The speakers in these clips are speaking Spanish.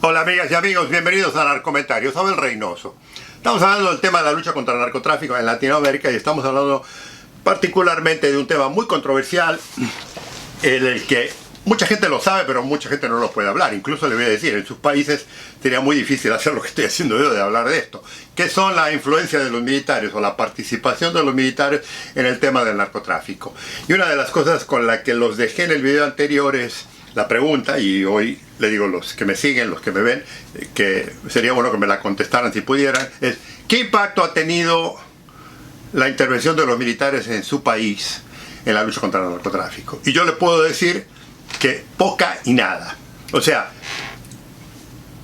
Hola amigas y amigos, bienvenidos a Narcomentarios. Soy el Reynoso. Estamos hablando del tema de la lucha contra el narcotráfico en Latinoamérica y estamos hablando particularmente de un tema muy controversial en el que mucha gente lo sabe, pero mucha gente no lo puede hablar. Incluso le voy a decir, en sus países sería muy difícil hacer lo que estoy haciendo yo de hablar de esto, que son la influencia de los militares o la participación de los militares en el tema del narcotráfico. Y una de las cosas con la que los dejé en el video anterior es la pregunta, y hoy le digo a los que me siguen, los que me ven, que sería bueno que me la contestaran si pudieran, es ¿qué impacto ha tenido la intervención de los militares en su país en la lucha contra el narcotráfico? Y yo le puedo decir que poca y nada. O sea,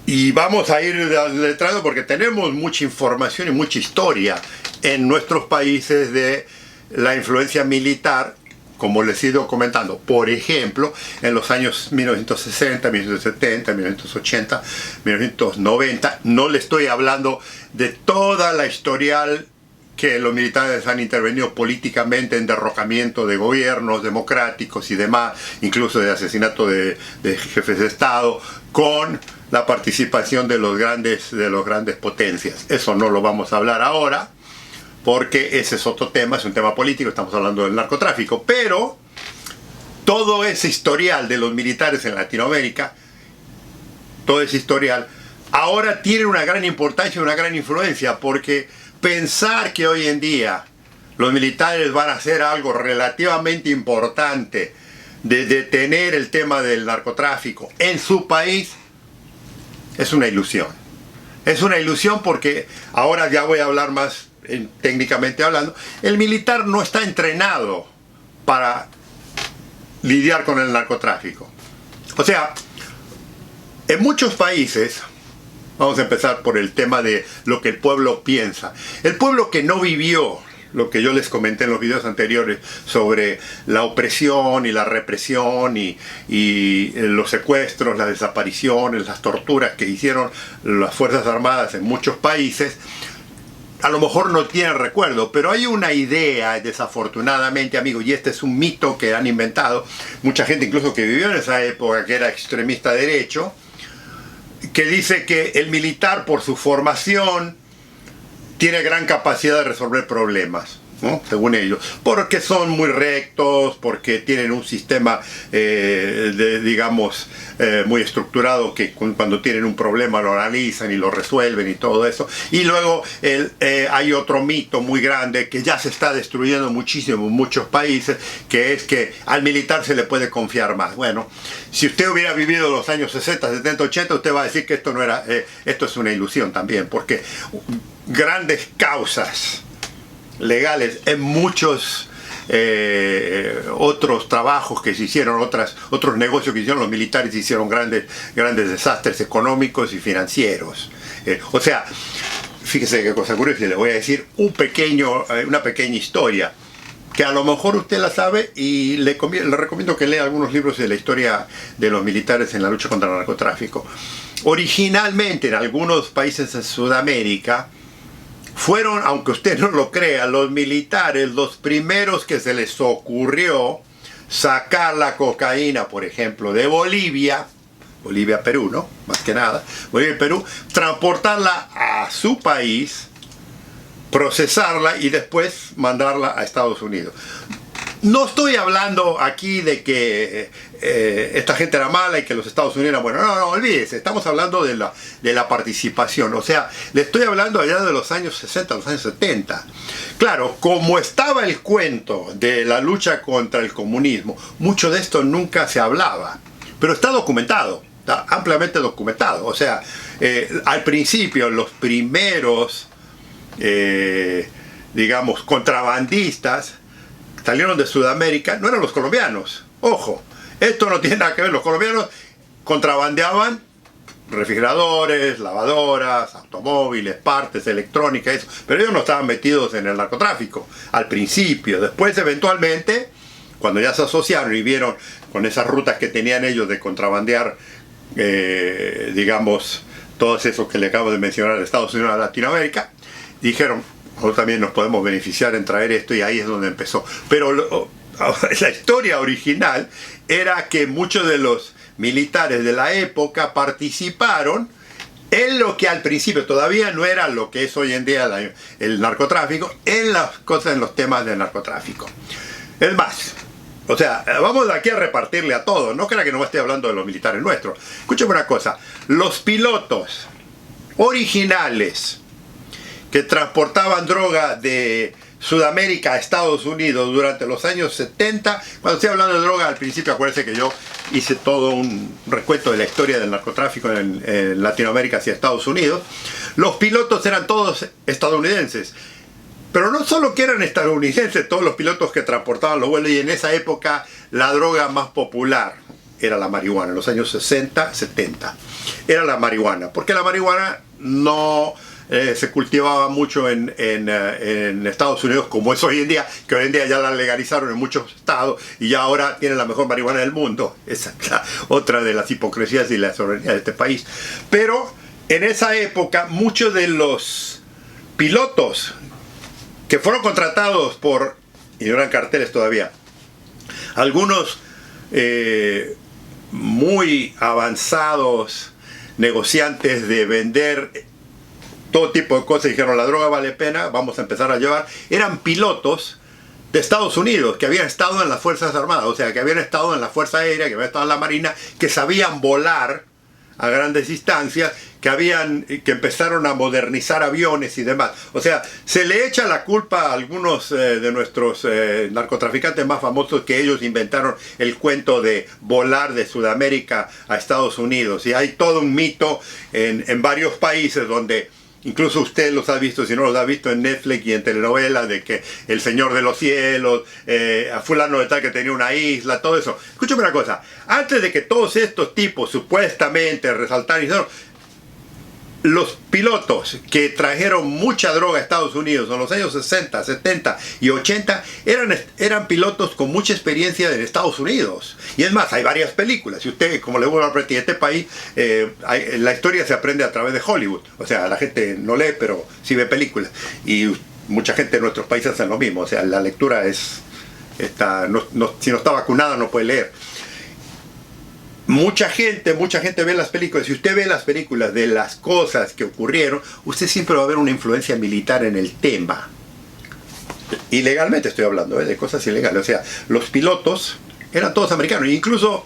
y vamos a ir detrás porque tenemos mucha información y mucha historia en nuestros países de la influencia militar, como les he ido comentando. Por ejemplo, en los años 1960, 1970, 1980, 1990, no le estoy hablando de toda la historial que los militares han intervenido políticamente en derrocamiento de gobiernos democráticos y demás, incluso de asesinato de jefes de Estado, con la participación de los grandes potencias. Eso no lo vamos a hablar ahora, porque ese es otro tema, es un tema político, estamos hablando del narcotráfico, pero todo ese historial de los militares en Latinoamérica, todo ese historial, ahora tiene una gran importancia y una gran influencia, porque pensar que hoy en día los militares van a hacer algo relativamente importante de detener el tema del narcotráfico en su país es una ilusión. Es una ilusión porque ahora ya voy a hablar más técnicamente hablando. El militar no está entrenado para lidiar con el narcotráfico. O sea, en muchos países, vamos a empezar por el tema de lo que el pueblo piensa. El pueblo que no vivió lo que yo les comenté en los videos anteriores sobre la opresión y la represión y los secuestros, las desapariciones, las torturas que hicieron las Fuerzas Armadas en muchos países, a lo mejor no tienen recuerdo, pero hay una idea, desafortunadamente, amigos, y este es un mito que han inventado mucha gente, incluso que vivió en esa época, que era extremista derecho, que dice que el militar, por su formación, tiene gran capacidad de resolver problemas, ¿no? Según ellos, porque son muy rectos, porque tienen un sistema, digamos, muy estructurado, que cuando tienen un problema lo analizan y lo resuelven y todo eso. Y luego hay otro mito muy grande que ya se está destruyendo muchísimo en muchos países, que es que al militar se le puede confiar más. Bueno, si usted hubiera vivido los años 60, 70, 80, usted va a decir que esto no era, esto es una ilusión también, porque grandes causas legales en muchos otros trabajos que se hicieron, otros negocios que hicieron los militares, hicieron grandes desastres económicos y financieros. O sea, fíjese qué cosa curiosa, le voy a decir una pequeña historia que a lo mejor usted la sabe, y le recomiendo que lea algunos libros de la historia de los militares en la lucha contra el narcotráfico. Originalmente, en algunos países de Sudamérica, fueron, aunque usted no lo crea, los militares los primeros que se les ocurrió sacar la cocaína, por ejemplo, de Bolivia, Perú, ¿no? Más que nada, Bolivia y Perú, transportarla a su país, procesarla y después mandarla a Estados Unidos. No estoy hablando aquí de que esta gente era mala y que los Estados Unidos eran buenos. No, olvídese. Estamos hablando de la participación. O sea, le estoy hablando allá de los años 60, los años 70. Claro, como estaba el cuento de la lucha contra el comunismo, mucho de esto nunca se hablaba. Pero está documentado, está ampliamente documentado. O sea, al principio, los primeros, digamos, contrabandistas salieron de Sudamérica, no eran los colombianos. Ojo, esto no tiene nada que ver. Los colombianos contrabandeaban refrigeradores, lavadoras, automóviles, partes, electrónica, eso. Pero ellos no estaban metidos en el narcotráfico al principio. Después, eventualmente, cuando ya se asociaron y vieron con esas rutas que tenían ellos de contrabandear, digamos, todos esos que le acabo de mencionar de Estados Unidos a Latinoamérica, dijeron, nosotros también nos podemos beneficiar en traer esto, y ahí es donde empezó. Pero la historia original era que muchos de los militares de la época participaron en lo que al principio todavía no era lo que es hoy en día el narcotráfico, en las cosas, en los temas del narcotráfico. Es más, o sea, vamos de aquí a repartirle a todos. No crea que no me estoy hablando de los militares nuestros. Escúcheme una cosa. Los pilotos originales que transportaban droga de Sudamérica a Estados Unidos durante los años 70, cuando estoy hablando de droga, al principio acuérdense que yo hice todo un recuento de la historia del narcotráfico en Latinoamérica hacia Estados Unidos. Los pilotos eran todos estadounidenses. Pero no solo que eran estadounidenses todos los pilotos que transportaban los vuelos, y en esa época la droga más popular era la marihuana, en los años 60, 70. Era la marihuana, porque la marihuana no se cultivaba mucho en Estados Unidos como es hoy en día, que hoy en día ya la legalizaron en muchos estados y ya ahora tienen la mejor marihuana del mundo. Esa es otra de las hipocresías y la soberanía de este país. Pero en esa época muchos de los pilotos que fueron contratados por, y no eran carteles todavía, algunos muy avanzados negociantes de vender todo tipo de cosas, dijeron la droga vale pena, vamos a empezar a llevar, eran pilotos de Estados Unidos que habían estado en las Fuerzas Armadas, o sea, que habían estado en la Fuerza Aérea, que habían estado en la Marina, que sabían volar a grandes distancias, que empezaron a modernizar aviones y demás. O sea, se le echa la culpa a algunos de nuestros narcotraficantes más famosos que ellos inventaron el cuento de volar de Sudamérica a Estados Unidos. Y hay todo un mito en varios países donde incluso usted los ha visto, si no los ha visto en Netflix y en telenovelas, de que el Señor de los Cielos, a fulano de tal que tenía una isla, todo eso. Escúchame una cosa, antes de que todos estos tipos supuestamente resaltaran y dijeron, los pilotos que trajeron mucha droga a Estados Unidos en los años 60, 70 y 80 eran pilotos con mucha experiencia en Estados Unidos. Y es más, hay varias películas. Y usted, como le vuelvo a repetir, este país, la historia se aprende a través de Hollywood. O sea, la gente no lee, pero sí ve películas. Y mucha gente en nuestros países hace lo mismo. O sea, la lectura si no está vacunada no puede leer. Mucha gente ve las películas. Si usted ve las películas de las cosas que ocurrieron, usted siempre va a ver una influencia militar en el tema. Ilegalmente estoy hablando, de cosas ilegales. O sea, los pilotos eran todos americanos. Incluso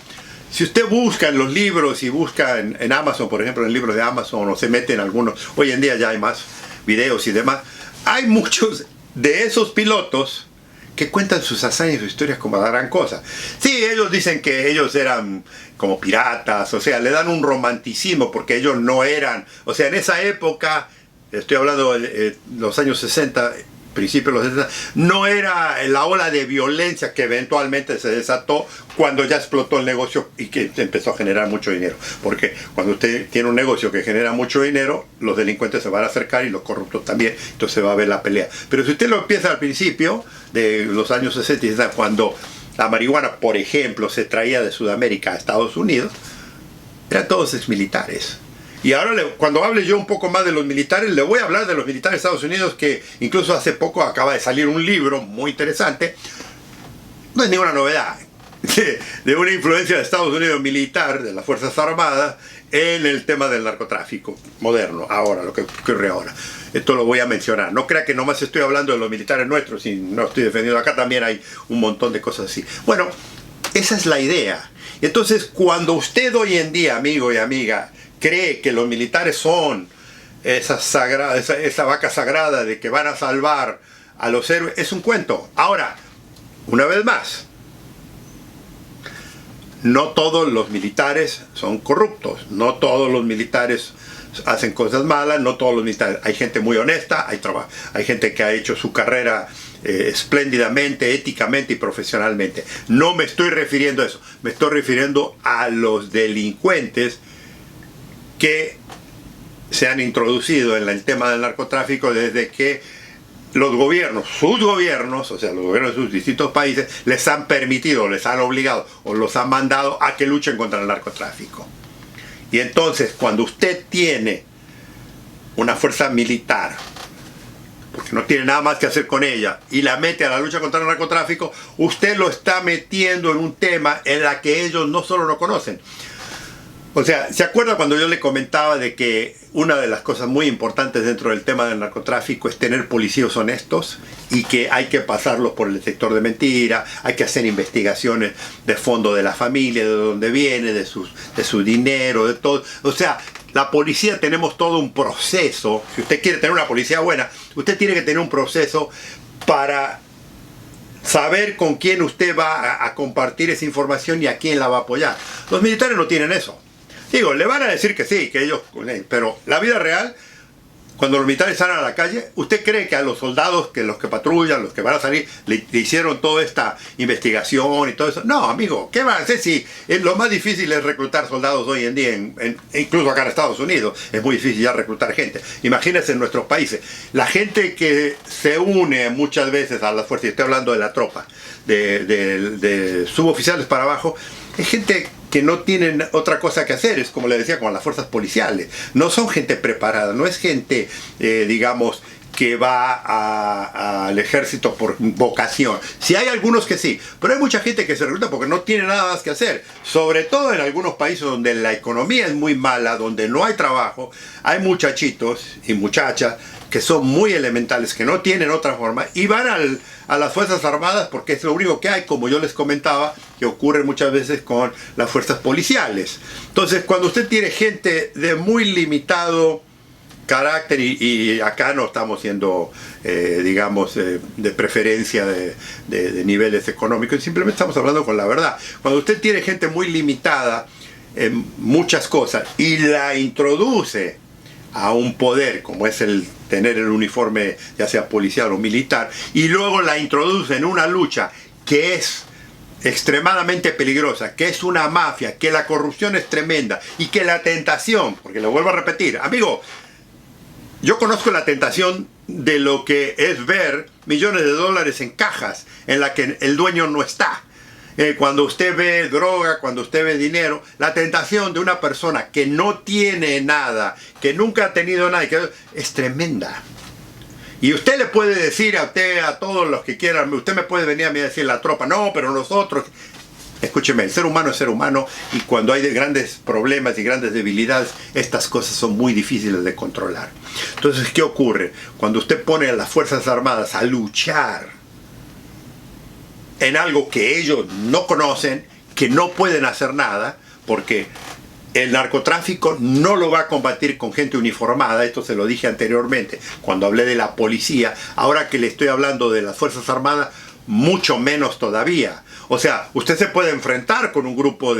si usted busca en los libros y busca en Amazon, por ejemplo, en libros de Amazon, o se mete en algunos, hoy en día ya hay más videos y demás, hay muchos de esos pilotos que cuentan sus hazañas y sus historias como la gran cosa. Sí, ellos dicen que ellos eran como piratas, o sea, le dan un romanticismo porque ellos no eran, o sea, en esa época, estoy hablando de los años 60, principios de los 60, no era la ola de violencia que eventualmente se desató cuando ya explotó el negocio y que empezó a generar mucho dinero. Porque cuando usted tiene un negocio que genera mucho dinero, los delincuentes se van a acercar y los corruptos también, entonces se va a ver la pelea. Pero si usted lo empieza al principio de los años 60 y 60, cuando la marihuana, por ejemplo, se traía de Sudamérica a Estados Unidos, eran todos exmilitares. Y ahora, cuando hable yo un poco más de los militares, le voy a hablar de los militares de Estados Unidos, que incluso hace poco acaba de salir un libro muy interesante. No es ninguna novedad, de una influencia de Estados Unidos militar, de las Fuerzas Armadas, en el tema del narcotráfico moderno, ahora, lo que ocurre ahora. Esto lo voy a mencionar. No crea que nomás estoy hablando de los militares nuestros y no estoy defendiendo acá, también hay un montón de cosas así. Bueno, esa es la idea. Entonces, cuando usted hoy en día, amigo y amiga, cree que los militares son esa vaca sagrada de que van a salvar a los héroes, es un cuento. Ahora, una vez más, no todos los militares son corruptos, no todos los militares hacen cosas malas, no todos los militares. Hay gente muy honesta, hay gente que ha hecho su carrera espléndidamente, éticamente y profesionalmente. No me estoy refiriendo a eso, me estoy refiriendo a los delincuentes que se han introducido en el tema del narcotráfico desde que los gobiernos, sus gobiernos, o sea, los gobiernos de sus distintos países, les han permitido, les han obligado o los han mandado a que luchen contra el narcotráfico. Y entonces, cuando usted tiene una fuerza militar, porque no tiene nada más que hacer con ella, y la mete a la lucha contra el narcotráfico, usted lo está metiendo en un tema en la que ellos no solo no conocen. O sea, ¿se acuerda cuando yo le comentaba de que una de las cosas muy importantes dentro del tema del narcotráfico es tener policías honestos y que hay que pasarlos por el detector de mentira, hay que hacer investigaciones de fondo de la familia, de dónde viene, de su dinero, de todo? O sea, la policía tenemos todo un proceso. Si usted quiere tener una policía buena, usted tiene que tener un proceso para saber con quién usted va a compartir esa información y a quién la va a apoyar. Los militares no tienen eso. Digo, le van a decir que sí, que ellos... Pero la vida real, cuando los militares salen a la calle, ¿usted cree que a los soldados, que los que patrullan, los que van a salir, le hicieron toda esta investigación y todo eso? No, amigo, ¿qué van a hacer si lo más difícil es reclutar soldados hoy en día, incluso acá en Estados Unidos, es muy difícil ya reclutar gente? Imagínense en nuestros países, la gente que se une muchas veces a las fuerzas, y estoy hablando de la tropa, de suboficiales para abajo, es gente que no tienen otra cosa que hacer, es como le decía, con las fuerzas policiales. No son gente preparada, no es gente, digamos, que va al ejército por vocación. Sí hay algunos que sí, pero hay mucha gente que se recluta porque no tiene nada más que hacer. Sobre todo en algunos países donde la economía es muy mala, donde no hay trabajo, hay muchachitos y muchachas que son muy elementales, que no tienen otra forma, y van a las Fuerzas Armadas porque es lo único que hay, como yo les comentaba, que ocurre muchas veces con las fuerzas policiales. Entonces, cuando usted tiene gente de muy limitado carácter, y acá no estamos siendo, digamos, de preferencia de niveles económicos, simplemente estamos hablando con la verdad. Cuando usted tiene gente muy limitada en muchas cosas y la introduce a un poder como es el tener el uniforme ya sea policial o militar, y luego la introduce en una lucha que es extremadamente peligrosa, que es una mafia, que la corrupción es tremenda y que la tentación, porque lo vuelvo a repetir, amigo, yo conozco la tentación de lo que es ver millones de dólares en cajas en la que el dueño no está. Cuando usted ve droga, cuando usted ve dinero, la tentación de una persona que no tiene nada, que nunca ha tenido nada, es tremenda. Y usted le puede decir a todos los que quieran, usted me puede venir a mí a decir la tropa, no, pero nosotros... Escúcheme, el ser humano es ser humano, y cuando hay grandes problemas y grandes debilidades, estas cosas son muy difíciles de controlar. Entonces, ¿qué ocurre? Cuando usted pone a las Fuerzas Armadas a luchar en algo que ellos no conocen, que no pueden hacer nada, porque el narcotráfico no lo va a combatir con gente uniformada, esto se lo dije anteriormente cuando hablé de la policía, ahora que le estoy hablando de las Fuerzas Armadas, mucho menos todavía. O sea, usted se puede enfrentar con un grupo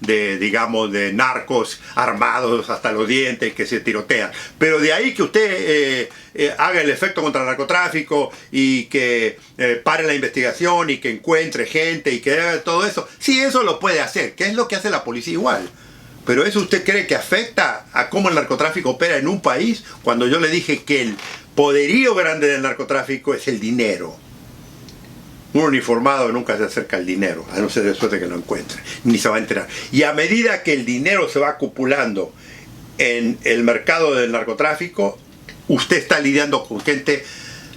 digamos, de narcos armados hasta los dientes que se tirotean. Pero de ahí que usted haga el efecto contra el narcotráfico y que pare la investigación y que encuentre gente y que haga todo eso, sí, eso lo puede hacer, que es lo que hace la policía igual. Pero ¿eso usted cree que afecta a cómo el narcotráfico opera en un país? Cuando yo le dije que el poderío grande del narcotráfico es el dinero. Un uniformado nunca se acerca al dinero, a no ser de suerte que lo encuentre, ni se va a enterar. Y a medida que el dinero se va acumulando en el mercado del narcotráfico, usted está lidiando con gente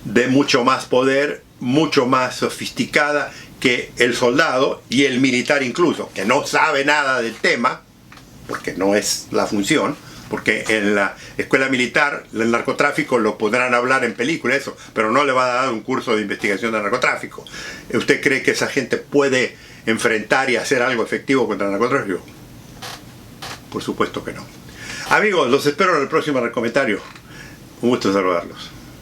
de mucho más poder, mucho más sofisticada que el soldado y el militar incluso, que no sabe nada del tema, porque no es la función, porque en la escuela militar el narcotráfico lo podrán hablar en película, eso, pero no le va a dar un curso de investigación de narcotráfico. ¿Usted cree que esa gente puede enfrentar y hacer algo efectivo contra el narcotráfico? Por supuesto que no. Amigos, los espero en el próximo comentario. Un gusto saludarlos.